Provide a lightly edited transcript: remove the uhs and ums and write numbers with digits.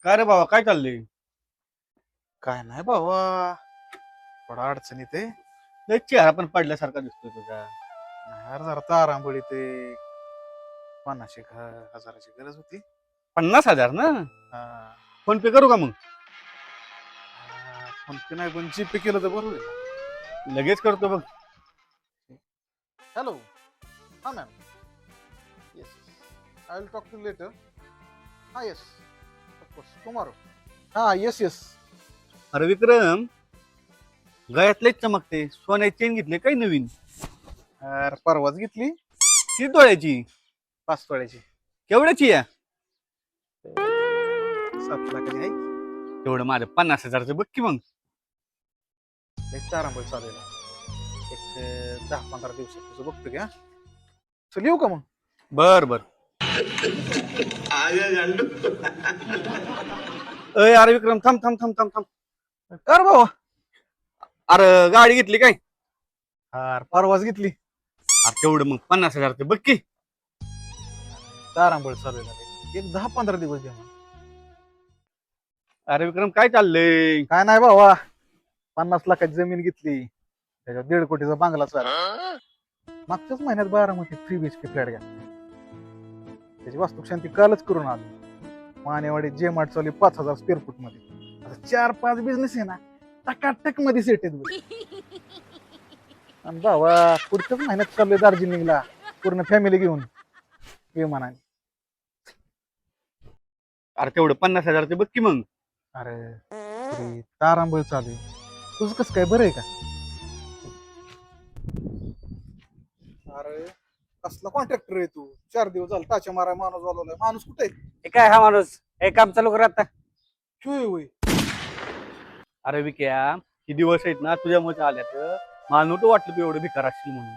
काय रे बाबा, काय चाललंय? काय नाही बाबा, थोडा अडचणीत आहे. लय चेहरा पण पडल्यासारखा दिसतोय तुझा. नाही यार, जरा तारांबळी ते 50,000ची गरज होती. 50,000 ना? हा, फोन पे करू का मग? फोन पे नाही पण जीपे केलं तर बरोबर आहे. लगेच करतो बघ. हॅलो, हा ma'am, yes, I will talk to later. हा येस, ऑफकोर्स टुमारो. हा येस येस. अरे विक्रम, गळ्यातलेच चमकते. सोन्याची चेन घेतली काय नवीन? यार परवाच घेतली किती तोळ्याची? 5 तोळ्याची. केवढ्याची या? 7 लाखाची आहे. तेवढं माझं 50,000चं बघ की मग. लयच तारांबळ चालू आहे. एक 10-15 दिवसात तुझं बघतो घ्या. चल येऊ का मग? बर बर. अय अरे विक्रम, थांब थांब थांब थांब थांब. कर बाबा. अरे गाडी घेतली काय? हार परवाच घेतली. अरे तेवढं मग 50,000चं बघ की. तारांबळ चालू आहे. एक 10-15 दिवस द्या मग. अरे विक्रम, काय चाललंय? काय नाही बाबा, 50 लाखाची जमीन घेतली, त्याच्यावर 1.5 कोटीचा बांगला चालू. मागच्याच महिन्यात 12 मध्ये 3 BHK फ्लॅट घ्या. त्याची वास्तुशांती कालच करून आलो. मानेवाडी जे मार्ट चालू 5,000 स्क्वेअर फूट मध्ये. आता 4-5 बिझनेस आहे ना, टकाटक मध्ये सेट आहेत. आणि बाबा पुढच्याच महिन्यात चाललोय दार्जिलिंगला, पूर्ण फॅमिली घेऊन विमानाने. अरे तेवढं 50,000चं बघ की मग. अरे पुढे तारांबळ चालू आहे. तुझं कसं काय, बरं आहे का? अरे कसला कॉन्ट्रॅक्टर आहे तू? 4 दिवस झालं टाच्या मारा माणूस बोलवलाय. माणूस कुठे आहे? हे काय हा माणूस? हे काम चालू कर आता. शिवाय होय. अरे विक्या, ही दिवस आहेत ना तुझ्यामुळे आल्यात. मला नव्हतं वाटलं तू एवढं भिकार असशील म्हणून.